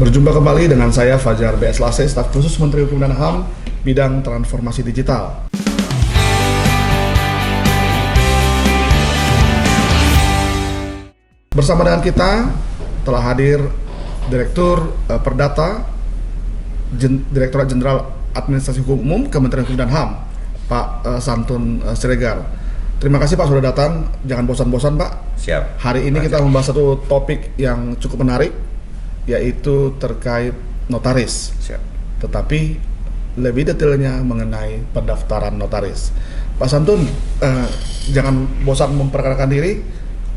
Berjumpa kembali dengan saya Fajar B.S. Lase, staf khusus Menteri Hukum dan HAM, bidang transformasi digital. Bersama dengan kita telah hadir Direktur Perdata Direktorat Jenderal Administrasi Hukum Umum Kementerian Hukum dan HAM, Pak Santun Siregar. Terima kasih Pak sudah datang, jangan bosan-bosan Pak. Siap. Hari ini kita membahas satu topik yang cukup menarik, yaitu terkait notaris. Siap. Tetapi lebih detailnya mengenai pendaftaran notaris. Pak Santun, jangan bosan memperkenalkan diri.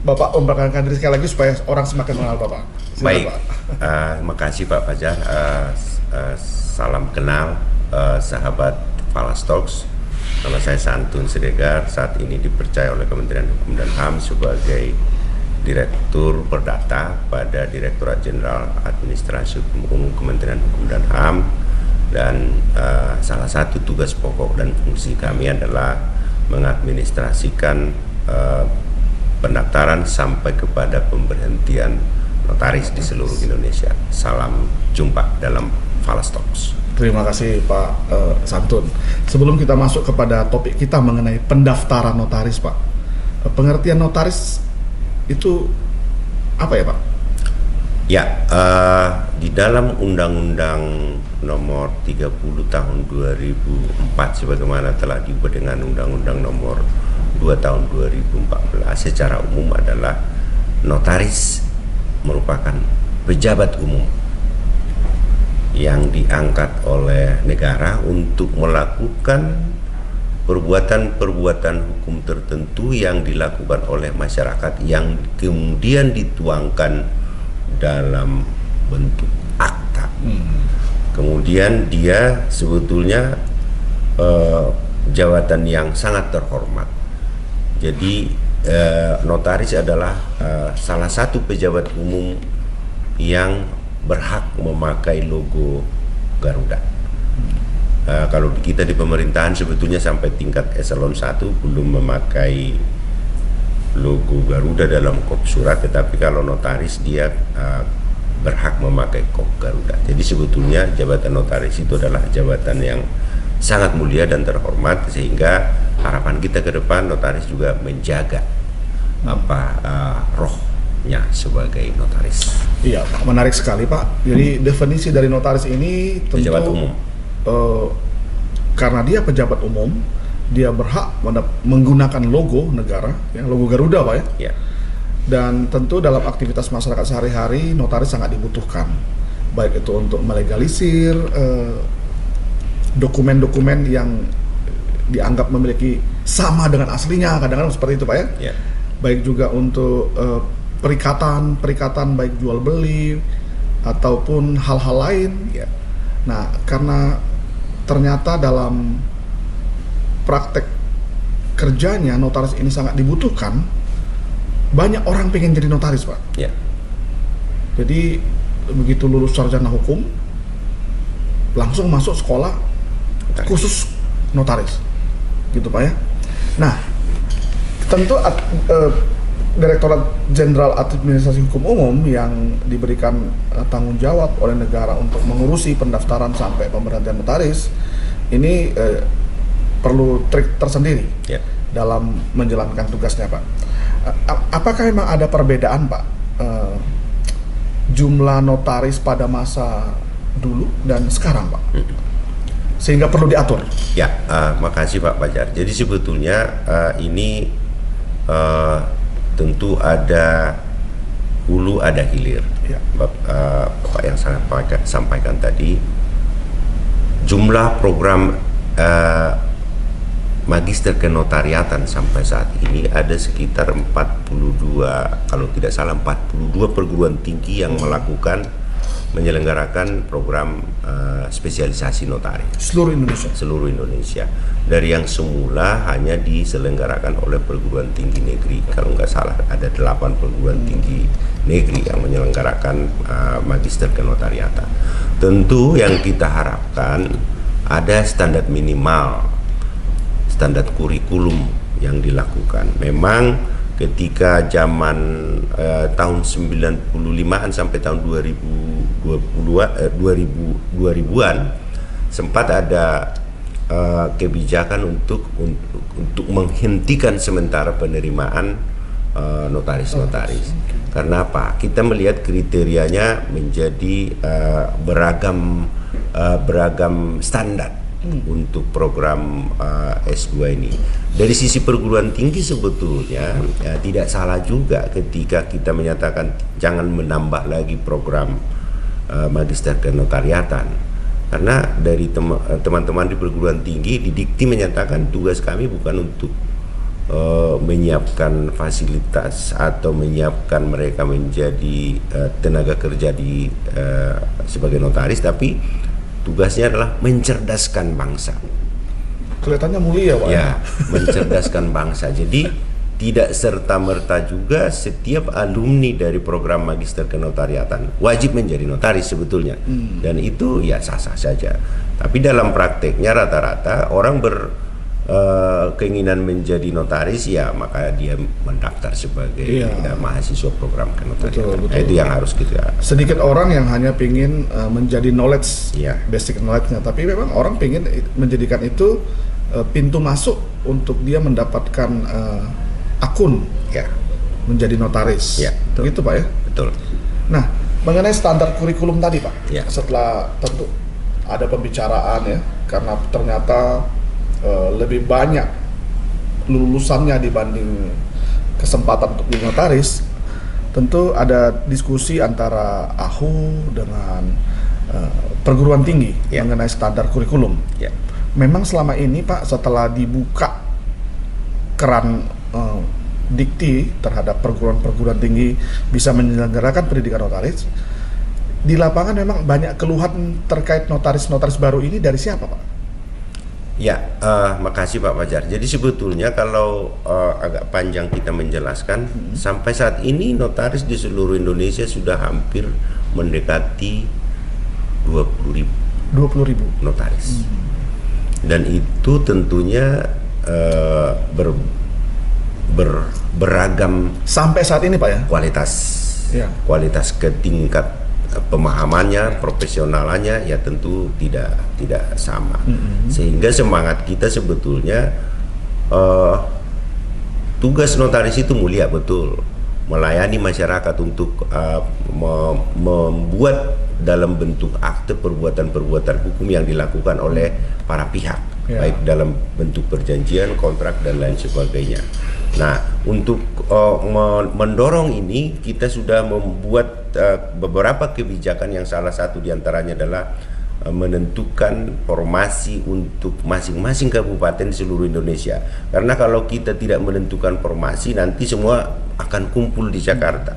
Bapak memperkenalkan diri sekali lagi supaya orang semakin mengenal Bapak. Silakan, Baik, Pak. Terima kasih Pak Fajar. Salam kenal sahabat Falas Talks. Nama saya Santun Siregar, saat ini dipercaya oleh Kementerian Hukum dan HAM sebagai Direktur Perdata pada Direktorat Jenderal Administrasi Hukum Umum Kementerian Hukum dan HAM, dan salah satu tugas pokok dan fungsi kami adalah mengadministrasikan pendaftaran sampai kepada pemberhentian notaris di seluruh Indonesia. Salam jumpa dalam Falas Talks. Terima kasih Pak Santun. Sebelum kita masuk kepada topik kita mengenai pendaftaran notaris Pak, pengertian notaris itu apa ya Pak? Ya, di dalam Undang-Undang Nomor 30 Tahun 2004 sebagaimana telah diubah dengan Undang-Undang Nomor 2 Tahun 2014 secara umum adalah notaris merupakan pejabat umum yang diangkat oleh negara untuk melakukan perbuatan-perbuatan hukum tertentu yang dilakukan oleh masyarakat yang kemudian dituangkan dalam bentuk akta. Kemudian dia sebetulnya jabatan yang sangat terhormat. Jadi notaris adalah salah satu pejabat umum yang berhak memakai logo Garuda. Kalau kita di pemerintahan sebetulnya sampai tingkat eselon 1 belum memakai logo Garuda dalam kop surat, tetapi kalau notaris dia berhak memakai kop Garuda. Jadi sebetulnya jabatan notaris itu adalah jabatan yang sangat mulia dan terhormat, sehingga harapan kita ke depan notaris juga menjaga rohnya sebagai notaris. Iya Pak, menarik sekali Pak. Jadi definisi dari notaris ini tentu pejabat umum. Karena dia pejabat umum, dia berhak menggunakan logo negara, ya, logo Garuda Pak ya. Ya. Dan tentu dalam aktivitas masyarakat sehari-hari notaris sangat dibutuhkan, baik itu untuk melegalisir dokumen-dokumen yang dianggap memiliki sama dengan aslinya, kadang-kadang seperti itu Pak ya. Ya. Baik juga untuk perikatan baik jual beli ataupun hal-hal lain. Ya. Nah, karena ternyata dalam praktek kerjanya notaris ini sangat dibutuhkan, banyak orang pengen jadi notaris Pak. Ya. Jadi begitu lulus sarjana hukum langsung masuk sekolah khusus notaris, gitu Pak ya. Nah, tentu Direktorat Jenderal Administrasi Hukum Umum yang diberikan tanggung jawab oleh negara untuk mengurusi pendaftaran sampai pemberhentian notaris ini perlu trik tersendiri dalam menjalankan tugasnya Pak. Apakah memang ada perbedaan Pak jumlah notaris pada masa dulu dan sekarang Pak, sehingga perlu diatur? Ya, makasih Pak Fajar. Jadi sebetulnya ini tentu ada hulu ada hilir. Ya. Bapak yang saya sampaikan tadi, jumlah program magister kenotariatan sampai saat ini ada sekitar 42, kalau tidak salah 42 perguruan tinggi yang menyelenggarakan program spesialisasi notaris seluruh Indonesia. Dari yang semula hanya diselenggarakan oleh perguruan tinggi negeri, kalau nggak salah ada 8 perguruan tinggi negeri yang menyelenggarakan magister kenotariatan. Tentu yang kita harapkan ada standar minimal, standar kurikulum yang dilakukan. Memang ketika zaman tahun 95-an sampai tahun 2000-an sempat ada kebijakan untuk menghentikan sementara penerimaan notaris-notaris. Karena apa? Kita melihat kriterianya menjadi beragam standar untuk program S2 ini. Dari sisi perguruan tinggi sebetulnya tidak salah juga ketika kita menyatakan jangan menambah lagi program magister kenotariatan, karena dari teman-teman di perguruan tinggi di Dikti menyatakan tugas kami bukan untuk menyiapkan fasilitas atau menyiapkan mereka menjadi tenaga kerja sebagai notaris, tapi tugasnya adalah mencerdaskan bangsa. Kelihatannya mulia, Pak. Ya, mencerdaskan bangsa. Jadi tidak serta-merta juga setiap alumni dari program magister kenotariatan wajib menjadi notaris sebetulnya. Dan itu ya sah-sah saja. Tapi dalam prakteknya rata-rata orang keinginan menjadi notaris, ya maka dia mendaftar sebagai mahasiswa program kenotariatan. Betul. Itu yang harus kita. Sedikit orang yang hanya ingin menjadi knowledge, basic knowledge-nya, tapi memang orang ingin menjadikan itu pintu masuk untuk dia mendapatkan akun menjadi notaris. Begitu, Pak ya? Betul. Nah, mengenai standar kurikulum tadi, Pak, setelah tentu ada pembicaraan ya, karena ternyata lebih banyak lulusannya dibanding kesempatan untuk jadi notaris, tentu ada diskusi antara AHU dengan perguruan tinggi mengenai standar kurikulum. Memang selama ini, Pak, setelah dibuka keran Dikti terhadap perguruan tinggi bisa menyelenggarakan pendidikan notaris, di lapangan memang banyak keluhan terkait notaris-notaris baru ini. Dari siapa, Pak? Ya, makasih Pak Fajar. Jadi sebetulnya kalau agak panjang kita menjelaskan, sampai saat ini notaris di seluruh Indonesia sudah hampir mendekati 20.000 notaris. Dan itu tentunya beragam sampai saat ini, Pak ya, kualitas ke tingkat pemahamannya, profesionalannya ya tentu tidak sama. Sehingga semangat kita sebetulnya tugas notaris itu mulia betul, melayani masyarakat untuk membuat dalam bentuk akte perbuatan-perbuatan hukum yang dilakukan oleh para pihak, baik dalam bentuk perjanjian, kontrak dan lain sebagainya. Nah, untuk mendorong ini kita sudah membuat beberapa kebijakan yang salah satu diantaranya adalah menentukan formasi untuk masing-masing kabupaten di seluruh Indonesia. Karena kalau kita tidak menentukan formasi, nanti semua akan kumpul di Jakarta.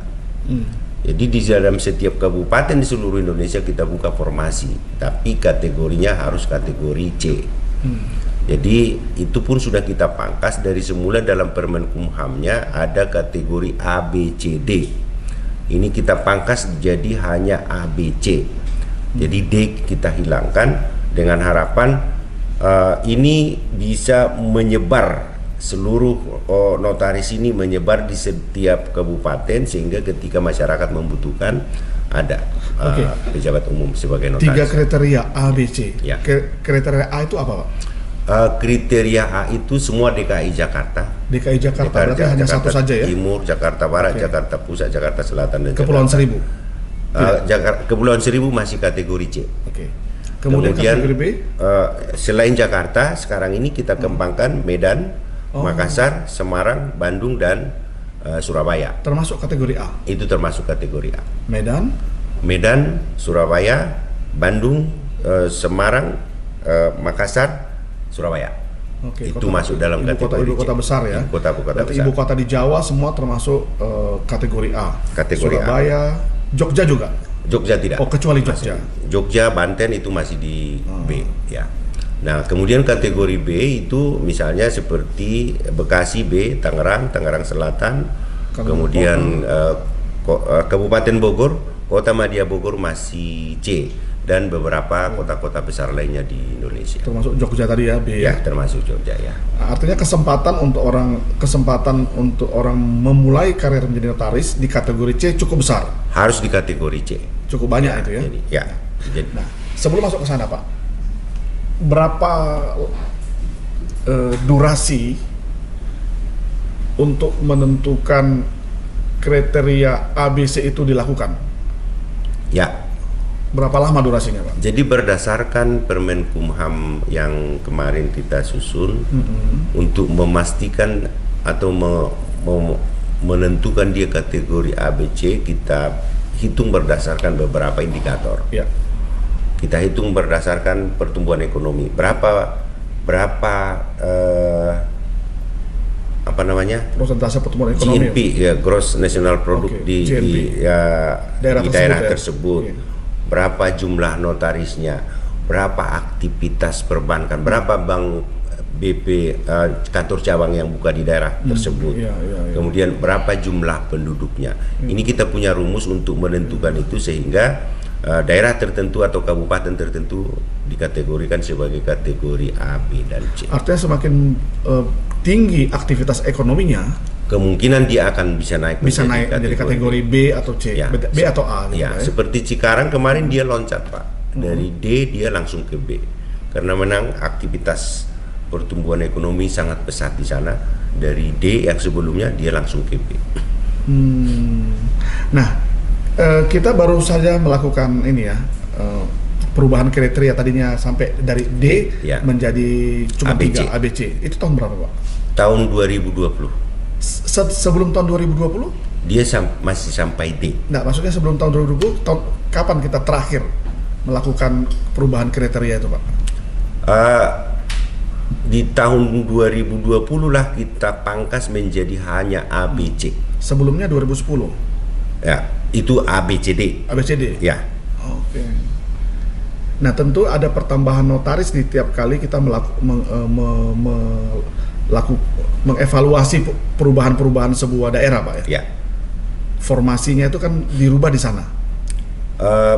Jadi di dalam setiap kabupaten di seluruh Indonesia kita buka formasi, tapi kategorinya harus kategori C. Jadi itu pun sudah kita pangkas dari semula dalam Permenkumhamnya ada kategori A, B, C, D. Ini kita pangkas jadi hanya A, B, C. Jadi D kita hilangkan dengan harapan ini bisa menyebar, seluruh notaris ini menyebar di setiap kabupaten sehingga ketika masyarakat membutuhkan ada pejabat umum sebagai notaris. 3 kriteria A, B, C. Kriteria A itu apa, Pak? Kriteria A itu semua DKI Jakarta. DKI Jakarta berarti hanya Jakarta satu saja ya? Timur, Jakarta Barat, Jakarta Pusat, Jakarta Selatan dan Kepulauan Seribu. Kepulauan Seribu masih kategori C. Kemudian kategori B? Selain Jakarta, sekarang ini kita kembangkan Medan, Makassar, Semarang, Bandung dan Surabaya. Termasuk kategori A? Itu termasuk kategori A. Medan, Surabaya, Bandung, Semarang, Makassar, Surabaya. Itu masuk dalam kategori ibu kota besar ya. Kota-kota besar. Ibu kota di Jawa semua termasuk kategori A. Kategori Surabaya, Jogja juga. Jogja tidak. Kecuali Jogja. Jogja, Banten itu masih di B ya. Nah, kemudian kategori B itu misalnya seperti Bekasi B, Tangerang Selatan, kemudian Kabupaten Bogor, Kota Madya Bogor masih C, dan beberapa kota-kota besar lainnya di Indonesia. Termasuk Jogja tadi ya, B. Ya, termasuk Jogja ya. Artinya kesempatan untuk orang memulai karir menjadi notaris di kategori C cukup besar. Harus di kategori C. Cukup banyak itu ya. Jadi, nah, sebelum masuk ke sana Pak, berapa durasi untuk menentukan kriteria ABC itu dilakukan? Ya. Berapa lama durasinya Pak? Jadi berdasarkan Permenkumham yang kemarin kita susun, untuk memastikan atau menentukan dia kategori ABC, kita hitung berdasarkan beberapa indikator. Ya. Kita hitung berdasarkan pertumbuhan ekonomi. Berapa persentase pertumbuhan ekonomi. GNP ya, Gross National Product di daerah tersebut. Yeah. Berapa jumlah notarisnya, berapa aktivitas perbankan, berapa bank BP kantor cabang yang buka di daerah tersebut. Kemudian berapa jumlah penduduknya. Ini kita punya rumus untuk menentukan itu, sehingga daerah tertentu atau kabupaten tertentu dikategorikan sebagai kategori A, B, dan C. Artinya semakin tinggi aktivitas ekonominya, kemungkinan dia akan bisa naik menjadi kategori B atau C, ya, B atau A. Gitu ya, seperti Cikarang kemarin dia loncat Pak, dari D dia langsung ke B, karena memang aktivitas pertumbuhan ekonomi sangat pesat di sana. Dari D yang sebelumnya dia langsung ke B. Nah, kita baru saja melakukan ini ya, perubahan kriteria tadinya sampai dari D menjadi cuma ABC. 3 ABC. Itu tahun berapa Pak? Tahun 2020. Sebelum tahun 2020? Dia masih sampai D. Nah, maksudnya sebelum tahun 2020, kapan kita terakhir melakukan perubahan kriteria itu Pak? Di tahun 2020 lah kita pangkas menjadi hanya ABC. Sebelumnya 2010? Ya, itu ABCD. ABCD? Ya. Oke. Nah, tentu ada pertambahan notaris di tiap kali kita mengevaluasi perubahan-perubahan sebuah daerah Pak ya? Ya. Formasinya itu kan dirubah di sana?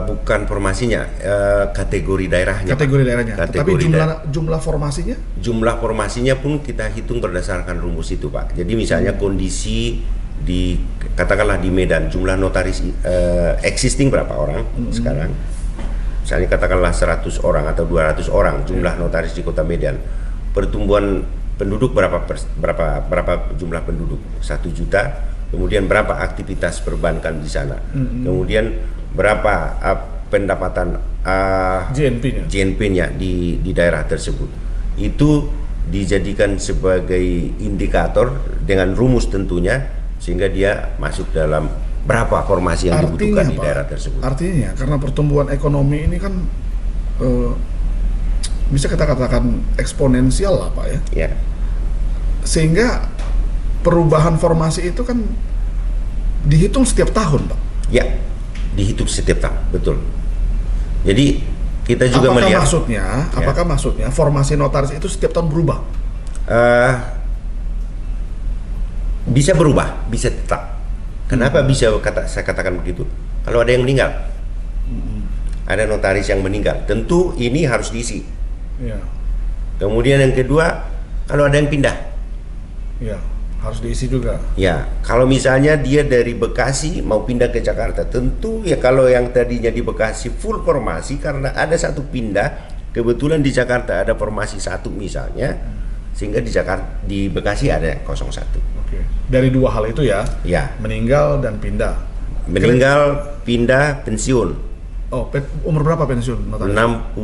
Bukan formasinya, kategori daerahnya. Kategori daerahnya. Kategori tapi jumlah formasinya? Jumlah formasinya pun kita hitung berdasarkan rumus itu Pak. Jadi misalnya kondisi di, katakanlah di Medan, jumlah notaris existing berapa orang sekarang? Misalnya katakanlah 100 orang atau 200 orang jumlah notaris di Kota Medan. Pertumbuhan penduduk berapa jumlah penduduk? 1 juta. Kemudian berapa aktivitas perbankan di sana? Kemudian berapa pendapatan GNP-nya di daerah tersebut? Itu dijadikan sebagai indikator dengan rumus tentunya, sehingga dia masuk dalam berapa formasi yang dibutuhkan di daerah tersebut. Artinya karena pertumbuhan ekonomi ini kan bisa kita katakan eksponensial lah Pak ya. Sehingga perubahan formasi itu kan dihitung setiap tahun Pak. Ya, dihitung setiap tahun, betul. Jadi kita juga melihat. Apakah maksudnya formasi notaris itu setiap tahun berubah? Bisa berubah, bisa tetap. Kenapa bisa saya katakan begitu? Kalau ada yang meninggal, ada notaris yang meninggal, tentu ini harus diisi. Kemudian yang kedua, kalau ada yang pindah, harus diisi juga. Ya, kalau misalnya dia dari Bekasi mau pindah ke Jakarta, tentu ya kalau yang tadinya di Bekasi full formasi, karena ada satu pindah, kebetulan di Jakarta ada formasi 1 misalnya, sehingga di Bekasi ada 01. Oke. Dari dua hal itu ya? Ya. Meninggal dan pindah. Meninggal, pindah, pensiun. Oh, umur berapa pensiun notaris? 65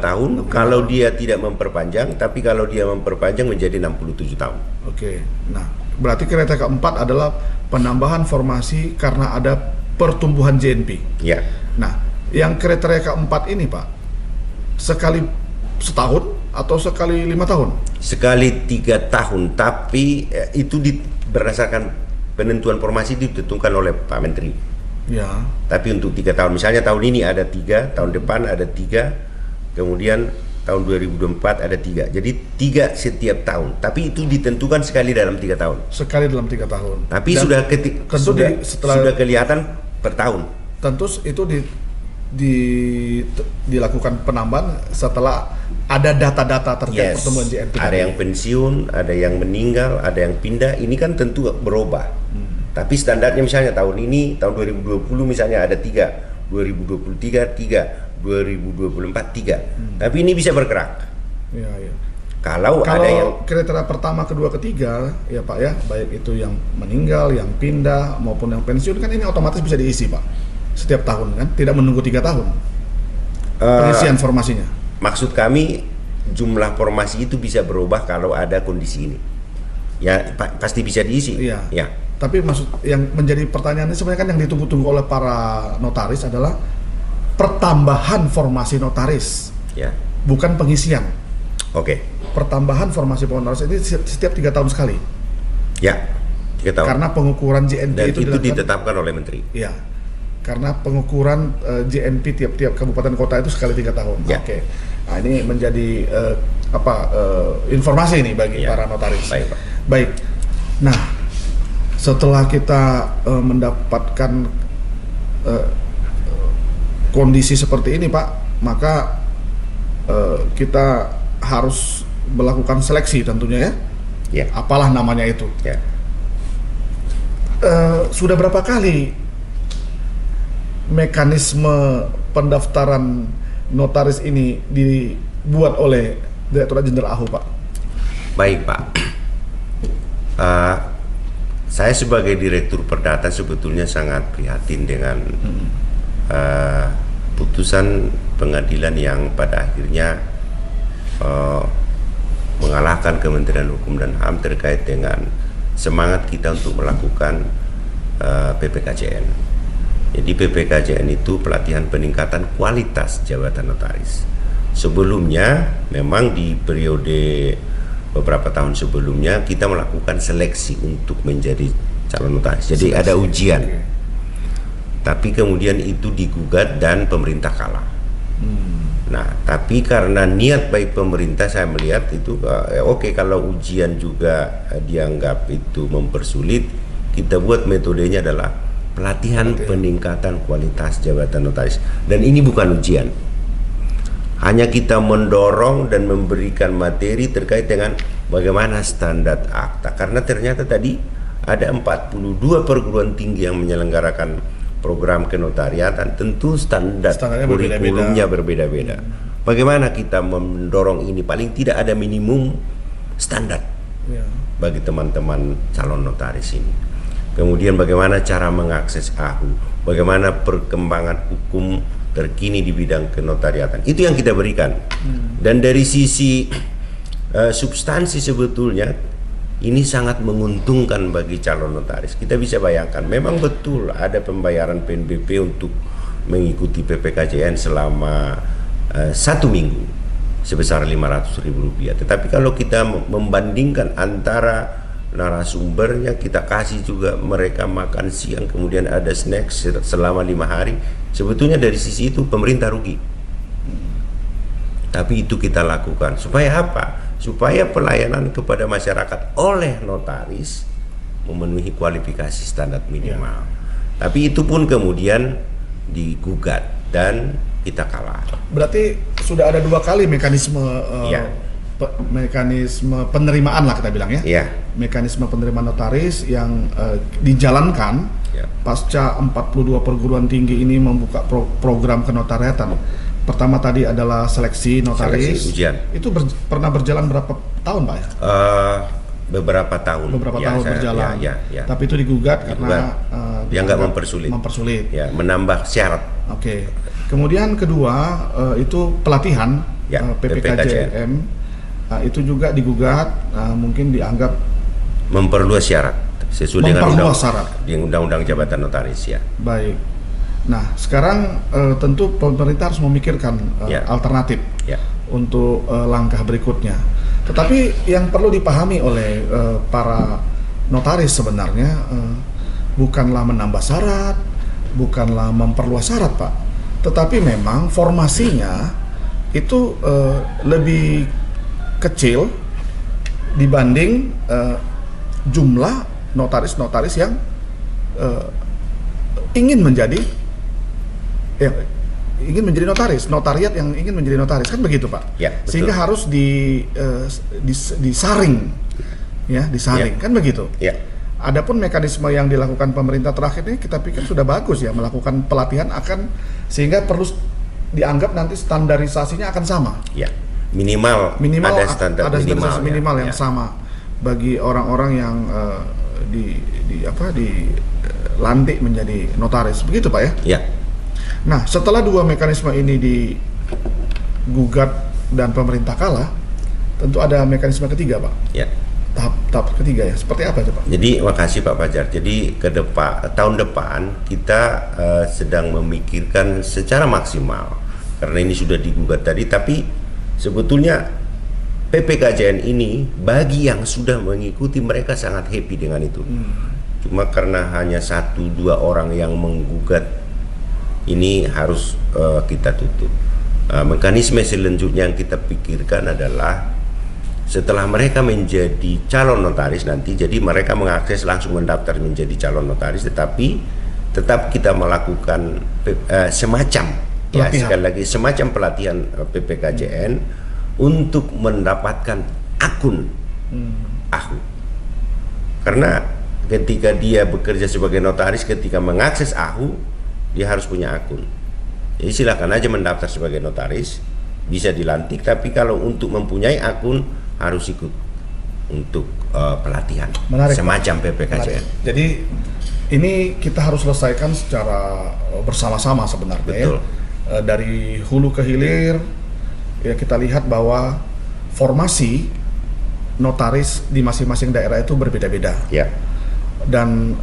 tahun. Kalau dia tidak memperpanjang, tapi kalau dia memperpanjang menjadi 67 tahun. Oke. Nah, berarti kriteria keempat adalah penambahan formasi karena ada pertumbuhan GNP. Ya. Nah, yang kriteria keempat ini Pak, sekali setahun atau sekali 5 tahun? Sekali 3 tahun, tapi itu berdasarkan penentuan formasi ditentukan oleh Pak Menteri. Ya. Tapi untuk 3 tahun, misalnya tahun ini ada 3, tahun depan ada 3, kemudian tahun 2024 ada 3. Jadi 3 setiap tahun. Tapi itu ditentukan sekali dalam 3 tahun. Sekali dalam 3 tahun. Tapi sudah kelihatan per tahun. tentu itu dilakukan penambahan setelah ada data-data terkait pertemuan JNP. Ada yang pensiun, ada yang meninggal, ada yang pindah. Ini kan tentu berubah. Tapi standarnya misalnya tahun ini, tahun 2020 misalnya ada 3, 2023 3, 2024 3. Tapi ini bisa bergerak. Ya, ya. Kalau ada yang kriteria pertama, kedua, ketiga, ya Pak ya, baik itu yang meninggal, yang pindah maupun yang pensiun, kan ini otomatis bisa diisi Pak setiap tahun kan, tidak menunggu 3 tahun pengisian formasinya. Maksud kami jumlah formasi itu bisa berubah kalau ada kondisi ini. Ya pasti bisa diisi. Iya. Ya. Tapi maksud yang menjadi pertanyaan ini sebenarnya kan yang ditunggu-tunggu oleh para notaris adalah pertambahan formasi notaris, Ya. bukan pengisian. Oke. Pertambahan formasi notaris ini setiap 3 tahun sekali. Ya. 3 tahun. Karena pengukuran JNP Dan itu dilakukan, ditetapkan oleh menteri. Iya. Karena pengukuran JNP tiap-tiap kabupaten kota itu sekali 3 tahun. Ya. Oke. Nah, ini menjadi informasi ini bagi Ya. para notaris. Baik, Pak. Baik. Nah, setelah kita mendapatkan kondisi seperti ini, Pak, maka kita harus melakukan seleksi tentunya ya. Ya. Apalah namanya itu. Ya. Sudah berapa kali mekanisme pendaftaran notaris ini dibuat oleh Direktorat Jenderal AHU, Pak? Baik, Pak. Saya sebagai Direktur Perdata sebetulnya sangat prihatin dengan putusan pengadilan yang pada akhirnya mengalahkan Kementerian Hukum dan HAM terkait dengan semangat kita untuk melakukan PPKJN. Jadi PPKJN itu pelatihan peningkatan kualitas jabatan notaris. Sebelumnya memang di periode beberapa tahun sebelumnya kita melakukan seleksi untuk menjadi calon notaris. Jadi ada ujian. Tapi kemudian itu digugat dan pemerintah kalah. Nah, tapi karena niat baik pemerintah, saya melihat itu oke, kalau ujian juga dianggap itu mempersulit, kita buat metodenya adalah pelatihan peningkatan kualitas jabatan notaris. Dan ini bukan ujian. Hanya kita mendorong dan memberikan materi terkait dengan bagaimana standar akta. Karena ternyata tadi ada 42 perguruan tinggi yang menyelenggarakan program kenotariatan. Tentu standar kurikulumnya berbeda-beda. Bagaimana kita mendorong ini? Paling tidak ada minimum standar bagi teman-teman calon notaris ini. Kemudian bagaimana cara mengakses AHU, bagaimana perkembangan hukum terkini di bidang kenotariatan. Itu yang kita berikan. Dan dari sisi substansi sebetulnya ini sangat menguntungkan bagi calon notaris. Kita bisa bayangkan, memang betul ada pembayaran PNBP untuk mengikuti PPKJN selama 1 minggu sebesar Rp500.000. Tetapi kalau kita membandingkan antara narasumbernya, kita kasih juga mereka makan siang, kemudian ada snack selama 5 hari. Sebetulnya dari sisi itu pemerintah rugi. Tapi itu kita lakukan supaya apa? Supaya pelayanan kepada masyarakat oleh notaris memenuhi kualifikasi standar minimal. Tapi itu pun kemudian digugat dan kita kalah. Berarti sudah ada 2 kali mekanisme mekanisme penerimaan lah kita bilang ya. Ya. Mekanisme penerimaan notaris yang dijalankan pasca 42 perguruan tinggi ini membuka program kenotariatan. Pertama tadi adalah seleksi notaris. Seleksi ujian. Itu pernah berjalan berapa tahun, Pak ya? Beberapa tahun. Beberapa tahun berjalan. Ya. Tapi itu digugat karena dianggap mempersulit. Ya, menambah syarat. Oke. Kemudian kedua itu pelatihan PPKJM. Itu juga digugat, mungkin dianggap memperluas syarat sesuai dengan undang-undang jabatan notaris ya. Baik. Nah, sekarang tentu pemerintah harus memikirkan alternatif untuk langkah berikutnya. Tetapi yang perlu dipahami oleh para notaris sebenarnya bukanlah menambah syarat, bukanlah memperluas syarat, Pak. Tetapi memang formasinya itu lebih kecil dibanding jumlah notaris-notaris yang ingin menjadi ya, ingin menjadi notaris, notariat yang ingin menjadi notaris, kan begitu Pak? Ya, betul. Sehingga harus disaring, ya, disaring, Ya. kan begitu? Ya. Adapun mekanisme yang dilakukan pemerintah terakhir ini kita pikir sudah bagus ya, melakukan pelatihan sehingga perlu dianggap nanti standarisasinya akan sama. Ya. Minimal ada standar standarisasi minimal yang ya. sama bagi orang-orang yang dilantik menjadi notaris, begitu Pak ya? Ya. Nah, setelah dua mekanisme ini digugat dan pemerintah kalah, tentu ada mekanisme ketiga Pak. Ya. Tahap ketiga ya, seperti apa itu Pak? Jadi makasih Pak Fajar. Jadi tahun depan kita sedang memikirkan secara maksimal karena ini sudah digugat tadi. Tapi sebetulnya PPKJN ini bagi yang sudah mengikuti mereka sangat happy dengan itu. Cuma karena hanya 1-2 orang yang menggugat ini harus kita tutup. Mekanisme selanjutnya yang kita pikirkan adalah setelah mereka menjadi calon notaris nanti, jadi mereka mengakses langsung mendaftar menjadi calon notaris, tetapi tetap kita melakukan semacam pelatihan. Ya sekali lagi semacam pelatihan PPKJN untuk mendapatkan akun AHU. Karena ketika dia bekerja sebagai notaris, ketika mengakses AHU dia harus punya akun. Jadi silakan aja mendaftar sebagai notaris, bisa dilantik, tapi kalau untuk mempunyai akun harus ikut untuk pelatihan. Menarik, semacam PPKJN. Menarik. Jadi ini kita harus selesaikan secara bersama-sama sebenarnya. Betul. Ya. Dari hulu ke hilir ya kita lihat bahwa formasi notaris di masing-masing daerah itu berbeda-beda. Ya. Dan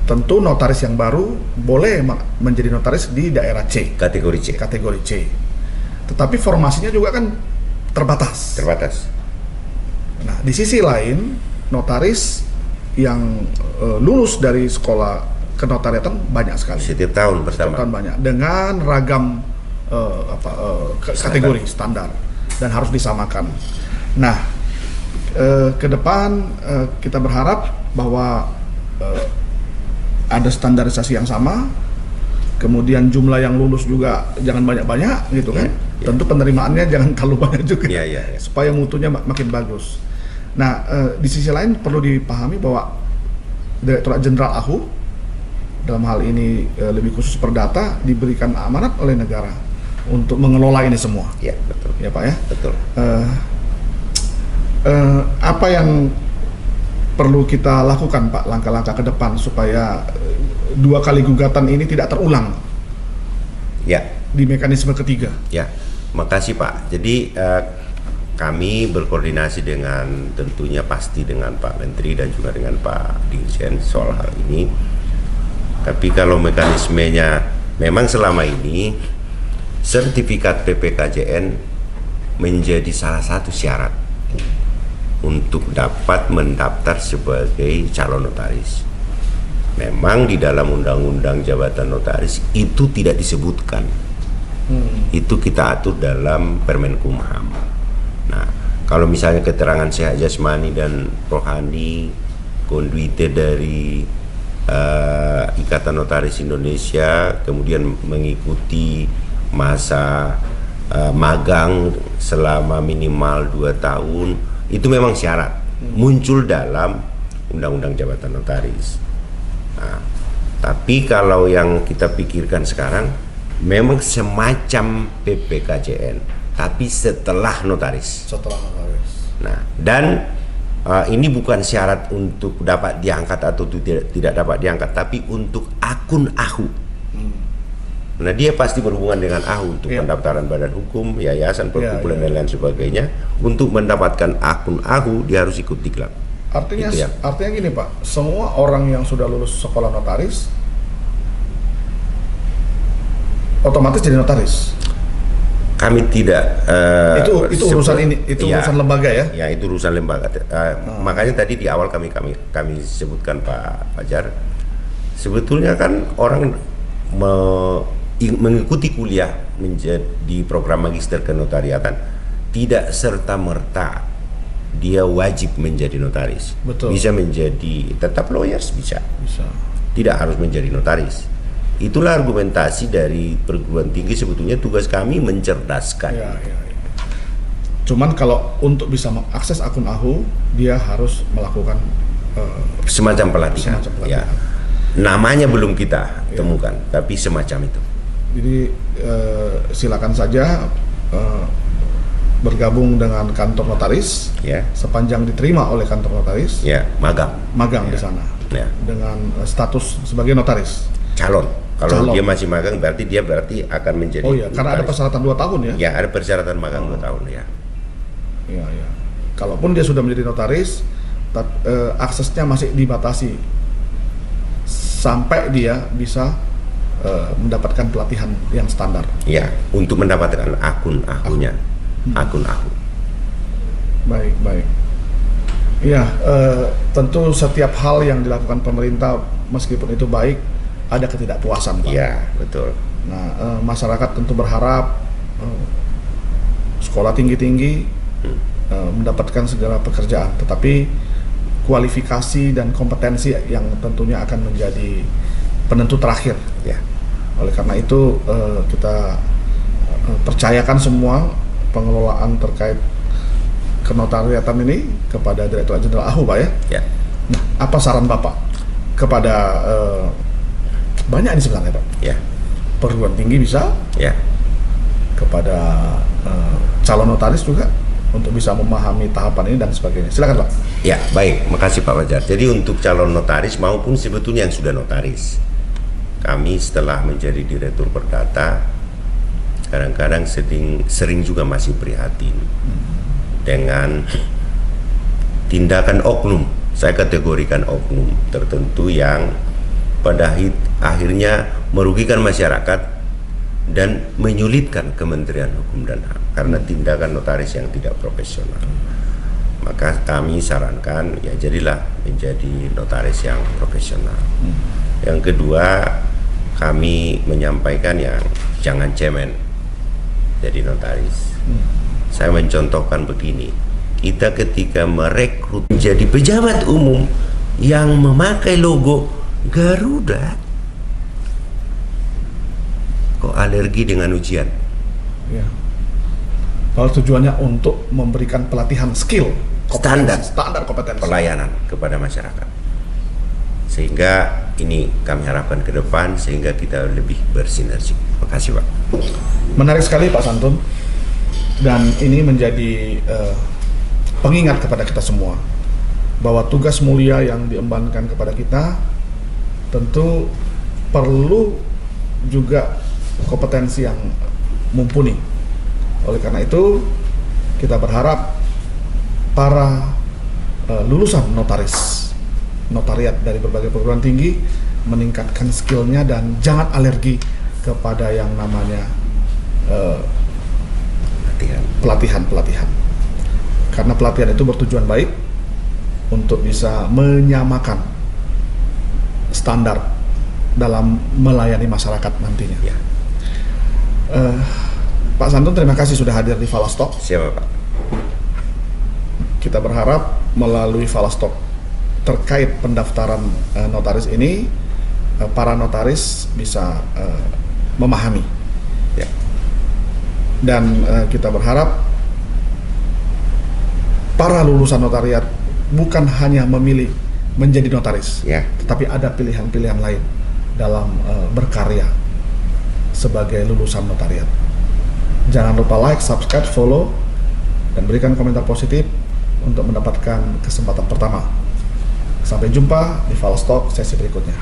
tentu notaris yang baru boleh menjadi notaris di daerah C. Kategori C. Kategori C. Tetapi formasinya juga kan terbatas. Nah, di sisi lain, notaris yang lulus dari sekolah kenotariatan banyak sekali. Setiap tahun bersama. Setiap tahun banyak dengan ragam kategori standar dan harus disamakan. Nah, ke depan kita berharap bahwa ada standarisasi yang sama. Kemudian jumlah yang lulus juga jangan banyak-banyak gitu kan. Tentu penerimaannya jangan terlalu banyak juga. Supaya mutunya makin bagus. Nah, di sisi lain perlu dipahami bahwa Direktorat Jenderal AHU dalam hal ini lebih khusus Perdata diberikan amanat oleh negara untuk mengelola ini semua. Ya, betul. Ya Pak ya. Betul. Apa yang perlu kita lakukan Pak, langkah-langkah ke depan supaya 2 kali gugatan ini tidak terulang? Ya. Di mekanisme ketiga. Ya, makasih Pak. Jadi kami berkoordinasi dengan tentunya pasti dengan Pak Menteri dan juga dengan Pak Dirjen soal hal ini. Tapi kalau mekanismenya memang selama ini sertifikat PPKJN menjadi salah satu syarat untuk dapat mendaftar sebagai calon notaris. Memang di dalam Undang-Undang Jabatan Notaris itu tidak disebutkan. Itu kita atur dalam Permenkumham. Nah, kalau misalnya keterangan sehat jasmani dan rohani, konduite dari Ikatan Notaris Indonesia, kemudian mengikuti masa magang selama minimal 2 tahun, itu memang syarat muncul dalam Undang-Undang Jabatan Notaris. Nah, tapi kalau yang kita pikirkan sekarang memang semacam PPKJN, tapi setelah notaris. Nah, dan ini bukan syarat untuk dapat diangkat atau tidak dapat diangkat, tapi untuk akun AHU. Nah, dia pasti berhubungan dengan AHU untuk pendaftaran badan hukum, yayasan, perkumpulan dan lain sebagainya. Untuk mendapatkan akun AHU dia harus ikut diklat. Artinya gini Pak, semua orang yang sudah lulus sekolah notaris otomatis jadi notaris. Kami tidak itu urusan ini, itu urusan lembaga ya? Ya, itu urusan lembaga. Makanya tadi di awal kami sebutkan Pak Fajar, sebetulnya kan orang mengikuti kuliah menjadi program magister kenotariatan tidak serta-merta dia wajib menjadi notaris. Betul. Bisa menjadi tetap lawyers, bisa. Tidak harus menjadi notaris. Itulah argumentasi dari perguruan tinggi, sebetulnya tugas kami mencerdaskan. Ya, ya, ya. Cuman kalau untuk bisa mengakses akun AHU, dia harus melakukan Semacam pelatihan. semacam pelatihan. Ya. Namanya belum kita temukan, tapi semacam itu. Jadi silakan saja bergabung dengan kantor notaris, Ya, sepanjang diterima oleh kantor notaris, ya, magang di sana Ya. dengan status sebagai notaris. calon. Kalau Calon. dia masih magang, berarti dia akan menjadi. Oh iya, karena ada notaris. persyaratan 2 tahun ya. Ya, ada persyaratan magang 2 tahun ya. Iya, iya. Kalaupun dia sudah menjadi notaris, aksesnya masih dibatasi sampai dia bisa mendapatkan pelatihan yang standar. Ya, untuk mendapatkan akun AHU-nya, akun AHU. Baik, baik. Iya, tentu setiap hal yang dilakukan pemerintah, meskipun itu baik, ada ketidakpuasan, Pak. Ya, betul. Nah, masyarakat tentu berharap sekolah tinggi-tinggi mendapatkan segala pekerjaan, tetapi kualifikasi dan kompetensi yang tentunya akan menjadi penentu terakhir. Ya, Oleh karena itu kita percayakan semua pengelolaan terkait kenotariatan ini kepada Direktorat Jenderal AHU, Pak ya. ya, Nah, apa saran Bapak kepada banyak ini sebenarnya, Pak? ya, Perguruan tinggi bisa, ya. kepada calon notaris juga untuk bisa memahami tahapan ini dan sebagainya. Silakan, Pak. Ya, baik. Makasih Pak Fajar. Jadi untuk calon notaris maupun sebetulnya yang sudah notaris, kami setelah menjadi direktur perdata, kadang-kadang sering juga masih prihatin dengan tindakan oknum. Saya kategorikan oknum tertentu yang pada akhirnya merugikan masyarakat dan menyulitkan Kementerian Hukum dan HAM karena tindakan notaris yang tidak profesional. Maka kami sarankan ya jadilah menjadi notaris yang profesional. Yang kedua, kami menyampaikan yang jangan cemen jadi notaris. Saya mencontohkan begini, kita ketika merekrut menjadi pejabat umum yang memakai logo Garuda, kok alergi dengan ujian? Ya. Kalau tujuannya untuk memberikan pelatihan skill, standar kompetensi pelayanan kepada masyarakat. Sehingga ini kami harapkan ke depan sehingga kita lebih bersinergi. Terima kasih, Pak. Menarik sekali, Pak Santun, dan ini menjadi pengingat kepada kita semua bahwa tugas mulia yang diembankan kepada kita tentu perlu juga kompetensi yang mumpuni. Oleh karena itu kita berharap para lulusan notariat dari berbagai perguruan tinggi meningkatkan skillnya dan jangan alergi kepada yang namanya pelatihan. Karena pelatihan itu bertujuan baik untuk bisa menyamakan standar dalam melayani masyarakat nantinya. Ya. Pak Santun, terima kasih sudah hadir di Falastalk. Siapa, Pak? Kita berharap melalui Falastalk terkait pendaftaran notaris ini, para notaris bisa memahami. Ya. Dan kita berharap para lulusan notariat bukan hanya memilih menjadi notaris, Ya. tetapi ada pilihan-pilihan lain dalam berkarya sebagai lulusan notariat. Jangan lupa like, subscribe, follow, dan berikan komentar positif untuk mendapatkan kesempatan pertama. Sampai jumpa di Falastalk sesi berikutnya.